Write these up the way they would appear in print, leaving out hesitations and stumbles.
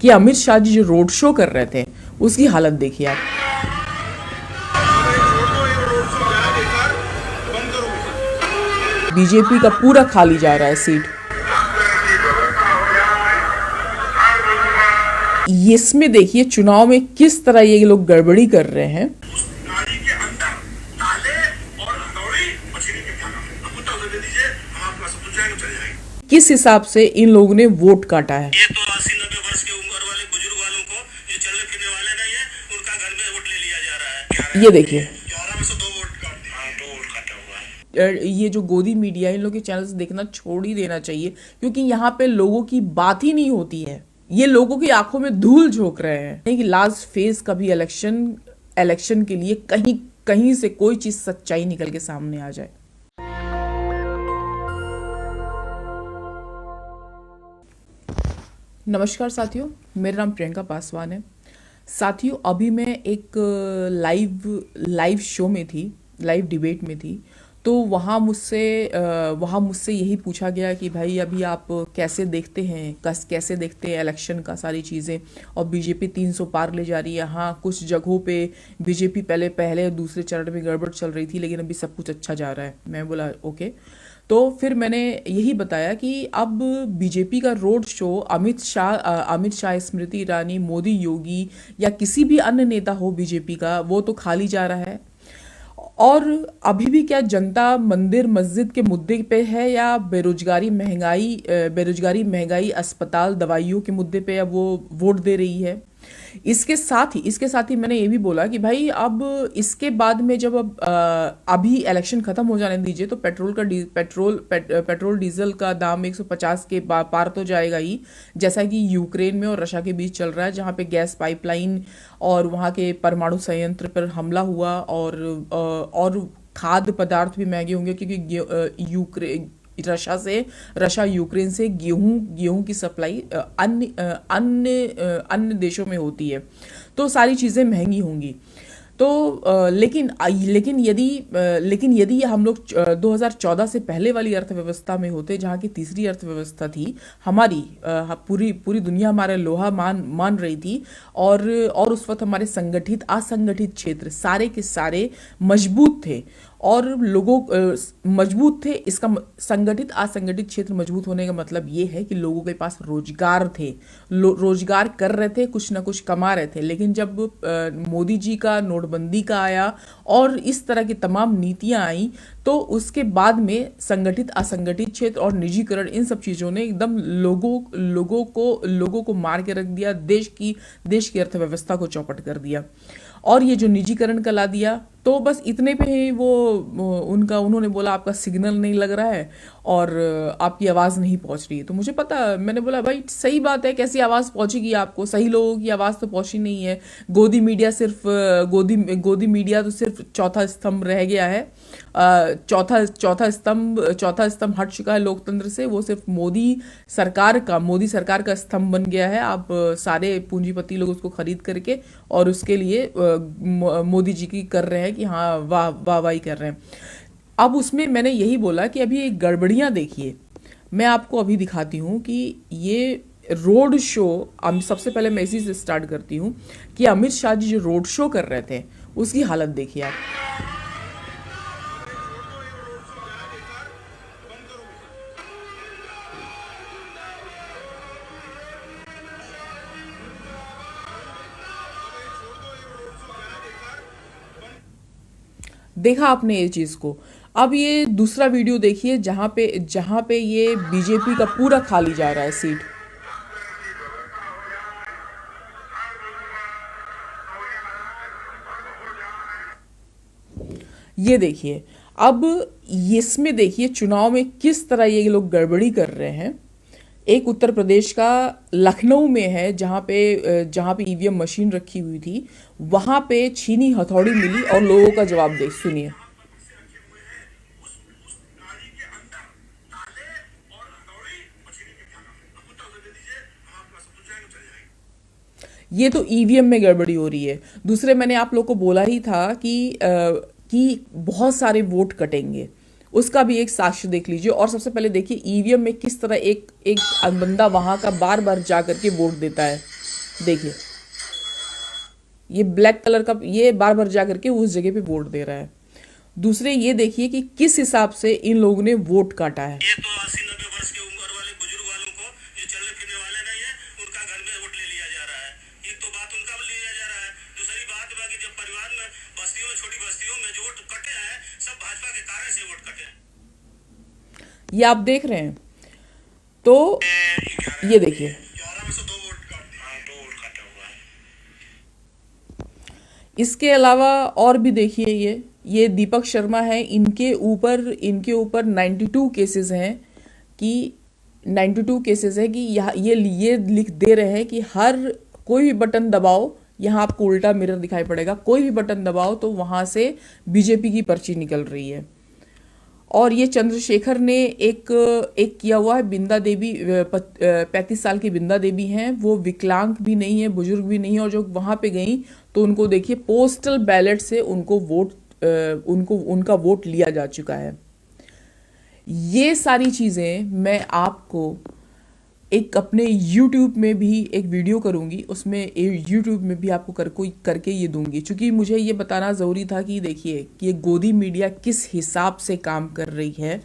कि अमित शाह जी जो road show कर रहे थे उसकी हालत देखिए आप। बीजेपी का पूरा खाली जा रहा है सीट। इसमें देखिए चुनाव में किस तरह ये लोग गड़बड़ी कर रहे हैं। किस हिसाब से इन लोगों ने वोट काटा है। ये तो 80-90 वर्ष के उम्र वाले बुजुर्ग वालों को जो चलने फिरने वाले नहीं है उनका घर में वोट ले लिया जा रहा है। ये देखिए 11 में से 2 वोट काटे। हाँ 2 वोट काटा हुआ है। ये जो गोदी मीडिया इन लोग के चैनल से देखना छोड़ ही देना चाहिए, क्योंकि यहाँ पे लोगों की बात ही नहीं होती है। ये लोगों की आंखों में धूल झोंक रहे हैं कि लास्ट फेज का भी इलेक्शन के लिए कहीं कहीं से कोई चीज सच्चाई निकल के सामने आ जाए। नमस्कार साथियों, मेरा नाम प्रियंका पासवान है। साथियों, अभी मैं एक लाइव शो में थी, लाइव डिबेट में थी, तो वहाँ मुझसे यही पूछा गया कि भाई अभी आप कैसे देखते हैं इलेक्शन का सारी चीज़ें, और बीजेपी 300 पार ले जा रही है। हाँ, कुछ जगहों पे बीजेपी पहले दूसरे चरण में गड़बड़ चल रही थी, लेकिन अभी सब कुछ अच्छा जा रहा है। मैं बोला ओके। तो फिर मैंने यही बताया कि अब बीजेपी का रोड शो अमित शाह, स्मृति ईरानी, मोदी, योगी या किसी भी अन्य नेता हो बीजेपी का, वो तो खाली जा रहा है। और अभी भी क्या जनता मंदिर मस्जिद के मुद्दे पे है, या बेरोजगारी महंगाई अस्पताल दवाइयों के मुद्दे पे अब वो वोट दे रही है। इसके साथ ही मैंने ये भी बोला कि भाई अब इसके बाद में जब अभी इलेक्शन खत्म हो जाने दीजिए, तो पेट्रोल डीजल का दाम 150 के पार तो जाएगा ही, जैसा कि यूक्रेन में और रशिया के बीच चल रहा है, जहाँ पे गैस पाइपलाइन और वहाँ के परमाणु संयंत्र पर हमला हुआ, और खाद्य पदार्थ भी महंगे होंगे, क्योंकि रशिया यूक्रेन से गेहूं की सप्लाई अन्य देशों में होती है, तो सारी चीज़ें महंगी होंगी। तो लेकिन यदि हम लोग 2014 से पहले वाली अर्थव्यवस्था में होते, जहाँ की तीसरी अर्थव्यवस्था थी हमारी, पूरी दुनिया हमारा लोहा मान रही थी, और उस वक्त हमारे संगठित असंगठित क्षेत्र सारे के सारे मजबूत थे, और मजबूत थे। इसका संगठित असंगठित क्षेत्र मजबूत होने का मतलब ये है कि लोगों के पास रोजगार थे, रोजगार कर रहे थे, कुछ ना कुछ कमा रहे थे। लेकिन जब मोदी जी का नोटबंदी का आया और इस तरह की तमाम नीतियां आई, तो उसके बाद में संगठित असंगठित क्षेत्र और निजीकरण, इन सब चीजों ने एकदम लोगों को मार के रख दिया, देश की अर्थव्यवस्था को चौपट कर दिया। और ये जो निजीकरण का ला दिया, तो बस इतने पे ही उन्होंने बोला आपका सिग्नल नहीं लग रहा है और आपकी आवाज़ नहीं पहुंच रही है। तो मुझे पता, मैंने बोला भाई सही बात है, कैसी आवाज़ पहुंचेगी आपको, सही लोगों की आवाज़ तो पहुंची नहीं है। गोदी मीडिया तो सिर्फ चौथा स्तंभ रह गया है। चौथा स्तंभ हट चुका है लोकतंत्र से, वो सिर्फ मोदी सरकार का स्तंभ बन गया है। आप सारे पूंजीपति लोग उसको खरीद करके और उसके लिए मोदी जी की कर रहे हैं कि हाँ वाह कर रहे हैं। अब उसमें मैंने यही बोला कि अभी एक गड़बड़ियां देखिए, मैं आपको अभी दिखाती हूँ कि ये रोड शो, सबसे पहले मैं इसी से स्टार्ट करती हूँ कि अमित शाह जी जो रोड शो कर रहे थे उसकी हालत देखिए आप। देखा आपने ये चीज को। अब ये दूसरा वीडियो देखिए, जहां पे ये बीजेपी का पूरा खाली जा रहा है सीट। ये देखिए, अब इसमें देखिए चुनाव में किस तरह ये लोग गड़बड़ी कर रहे हैं। एक उत्तर प्रदेश का लखनऊ में है, जहाँ पे ईवीएम मशीन रखी हुई थी, वहां पे छीनी हथौड़ी मिली और लोगों का जवाब देख सुनिए। ये तो ईवीएम में गड़बड़ी हो रही है। दूसरे, मैंने आप लोग को बोला ही था कि बहुत सारे वोट कटेंगे, उसका भी एक साक्ष्य देख लीजिए। और सबसे पहले देखिए ईवीएम में किस तरह एक बंदा वहां का बार बार जा करके वोट देता है। देखिए, ये ब्लैक कलर का, ये बार बार जा करके उस जगह पे वोट दे रहा है। दूसरे ये देखिए कि किस हिसाब से इन लोगों ने वोट काटा है। ये तो 80-90 वर्ष की उम्र वाले बुजुर्ग वालों को, जो चलने फिरने वाले नहीं है, उनका घर में वोट ले लिया जा रहा है। एक तो बात उनका लिया जा रहा है। दूसरी बात बाकी जब परिवार में बस्तियों में, छोटी बस्तियों में जो वोट कटे हैं, सब भाजपा के कारण से वोट कटे हैं। ये आप देख रहे हैं। तो ये देखिए, 11 में से 2 वोट काटे। हाँ, 2 वोट काटा हुआ है। इसके अलावा और भी देखिए, ये दीपक शर्मा है, इनके ऊपर 92 केसेस हैं कि 92 केसेस है कि ये लिख दे रहे हैं कि हर कोई भी बटन दबाओ, यहाँ आपको उल्टा मिरर दिखाई पड़ेगा, कोई भी बटन दबाओ तो वहाँ से बीजेपी की पर्ची निकल रही है। और ये चंद्रशेखर ने एक किया हुआ है। बिंदा देवी 35 साल की बिंदा देवी हैं, वो विकलांग भी नहीं है, बुजुर्ग भी नहीं है, और जो वहाँ पे गई तो उनको देखिए पोस्टल बैलेट से उनका वोट लिया जा चुका है। ये सारी चीज़ें मैं आपको एक अपने YouTube में भी एक वीडियो करूंगी, उसमें YouTube में भी आपको करके ये दूंगी, क्योंकि मुझे ये बताना ज़रूरी था कि देखिए कि ये गोदी मीडिया किस हिसाब से काम कर रही है।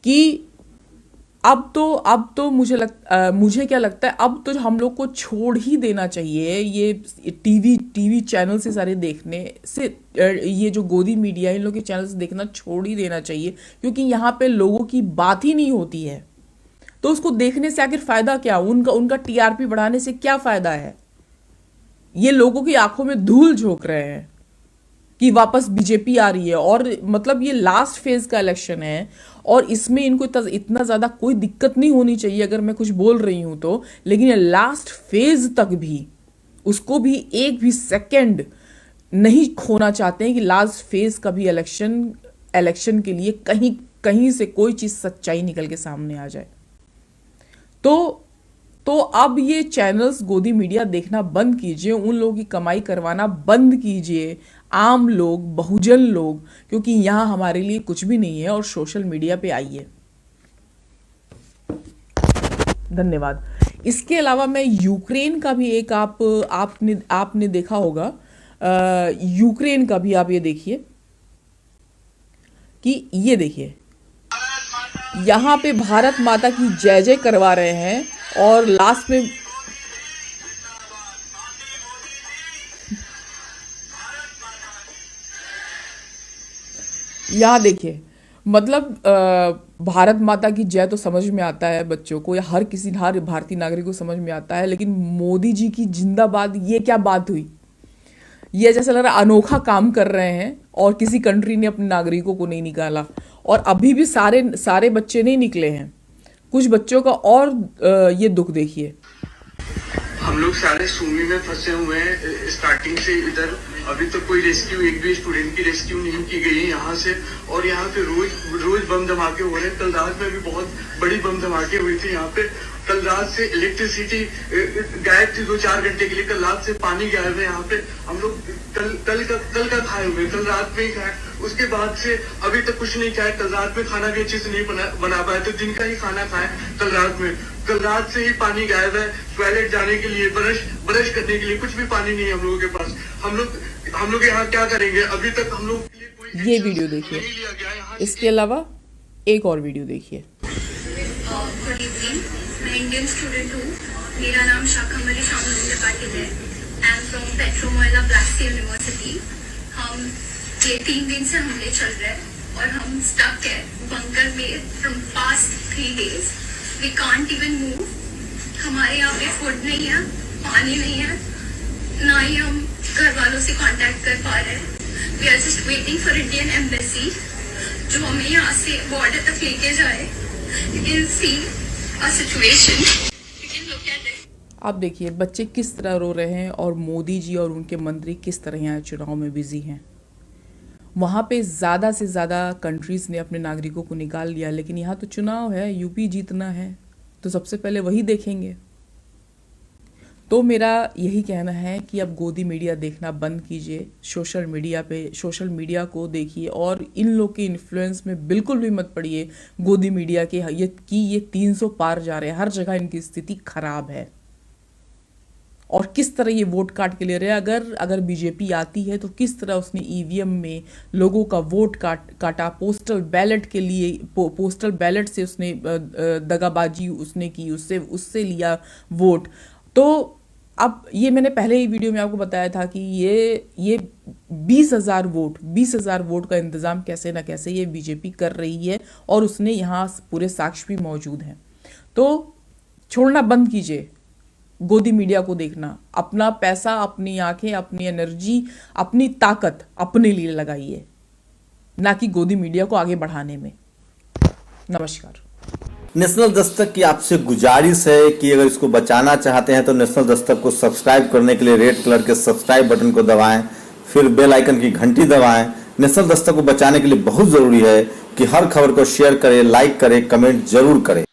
कि अब तो मुझे क्या लगता है, अब तो हम लोग को छोड़ ही देना चाहिए ये टीवी चैनल से सारे देखने से, ये जो गोदी मीडिया इन लोग के चैनल से देखना छोड़ ही देना चाहिए, क्योंकि यहाँ पे लोगों की बात ही नहीं होती है। तो उसको देखने से आखिर फायदा क्या? उनका टीआरपी बढ़ाने से क्या फायदा है? ये लोगों की आंखों में धूल झोंक रहे हैं कि वापस बीजेपी आ रही है, और मतलब ये लास्ट फेज का इलेक्शन है, और इसमें इनको इतना ज्यादा कोई दिक्कत नहीं होनी चाहिए अगर मैं कुछ बोल रही हूं तो, लेकिन ये लास्ट फेज तक भी उसको भी एक भी सेकंड नहीं खोना चाहते हैं कि लास्ट फेज का भी इलेक्शन के लिए कहीं से कोई चीज सच्चाई निकल के सामने आ जाए। तो अब ये चैनल्स गोदी मीडिया देखना बंद कीजिए, उन लोगों की कमाई करवाना बंद कीजिए, आम लोग, बहुजन लोग, क्योंकि यहां हमारे लिए कुछ भी नहीं है, और सोशल मीडिया पे आइए। धन्यवाद। इसके अलावा मैं यूक्रेन का भी एक आपने देखा होगा, यूक्रेन का भी आप ये देखिए कि ये देखिए यहाँ पे भारत माता की जय जय करवा रहे हैं, और लास्ट में यहाँ देखिए, मतलब भारत माता की जय तो समझ में आता है बच्चों को, या हर भारतीय नागरिक को समझ में आता है, लेकिन मोदी जी की जिंदाबाद, ये क्या बात हुई? ये जैसा लग रहा है अनोखा काम कर रहे हैं, और किसी कंट्री ने अपने नागरिकों को नहीं निकाला, और अभी भी सारे बच्चे नहीं निकले हैं, कुछ बच्चों का और ये दुख देखिए। हम लोग सारे सूमी में फंसे हुए हैं स्टार्टिंग से इधर, अभी तक कोई रेस्क्यू, एक भी स्टूडेंट की रेस्क्यू नहीं की गई है यहाँ से, और यहाँ पे रोज बम धमाके हो रहे हैं। कल रात में भी बहुत बड़ी बम धमाके हुई थी यहाँ पे। कल रात से इलेक्ट्रिसिटी गायब थी 2-4 घंटे के लिए। कल रात से पानी गायब है यहाँ पे। हम लोग कल का खाए हुए, कल रात में ही खाए, उसके बाद से अभी तक कुछ नहीं खाया। कल रात में खाना भी अच्छे से नहीं बना पाए, तो दिन का ही खाना खाए कल रात में। कल रात से ही पानी गायब है, टॉयलेट जाने के लिए, ब्रश करने के लिए कुछ भी पानी नहीं है हम लोगों के पास। हम लोग यहाँ क्या करेंगे? अभी तक हम लोग के लिए कोई ये वीडियो देखिए, इसके अलावा एक और वीडियो देखिए। गुड इवनिंग, मैं इंडियन स्टूडेंट हूँ। मेरा नाम शाकंभरी शामुलिंदा पाटिल है। आई एम फ्रॉम पेट्रोमोला ब्लास्ट यूनिवर्सिटी। हम ये 3 दिन से हमले चल रहे हैं, और हम स्टक है बंकर में from past 3 days। We can't even move. हमारे यहाँ पे फूड नहीं है, पानी नहीं है, ना ही हम घर वालों से कांटेक्ट कर पा रहे हैं। We are just waiting for Indian embassy, जो हमें यहाँ से बॉर्डर तक लेके जाए। You can see a situation, you can look at it. आप देखिए बच्चे किस तरह रो रहे हैं, और मोदी जी और उनके मंत्री किस तरह यहाँ चुनाव में बिजी हैं। वहाँ पे ज़्यादा से ज़्यादा कंट्रीज़ ने अपने नागरिकों को निकाल लिया, लेकिन यहाँ तो चुनाव है, यूपी जीतना है, तो सबसे पहले वही देखेंगे। तो मेरा यही कहना है कि अब गोदी मीडिया देखना बंद कीजिए, सोशल मीडिया को देखिए, और इन लोग के इन्फ्लुएंस में बिल्कुल भी मत पड़िए गोदी मीडिया के, ये 300 पार जा रहे हैं, हर जगह इनकी स्थिति खराब है। और किस तरह ये वोट काट के ले रहे हैं। अगर बीजेपी आती है तो किस तरह उसने ईवीएम में लोगों का वोट काटा, पोस्टल बैलेट के लिए पोस्टल बैलेट से उसने दगाबाजी उसने की, उससे लिया वोट। तो अब ये मैंने पहले ही वीडियो में आपको बताया था कि ये 20,000 वोट का इंतजाम कैसे ना कैसे ये बीजेपी कर रही है, और उसने यहाँ पूरे साक्ष्य भी मौजूद हैं। तो छोड़ना बंद कीजिए गोदी मीडिया को देखना, अपना पैसा, अपनी आंखें, अपनी एनर्जी, अपनी ताकत अपने लिए लगाइए, ना कि गोदी मीडिया को आगे बढ़ाने में। नमस्कार। नेशनल दस्तक की आपसे गुजारिश है कि अगर इसको बचाना चाहते हैं तो नेशनल दस्तक को सब्सक्राइब करने के लिए रेड कलर के सब्सक्राइब बटन को दबाएं, फिर बेल आइकन की घंटी दबाएं। नेशनल दस्तक को बचाने के लिए बहुत जरूरी है कि हर खबर को शेयर करें, लाइक करें, कमेंट जरूर करें।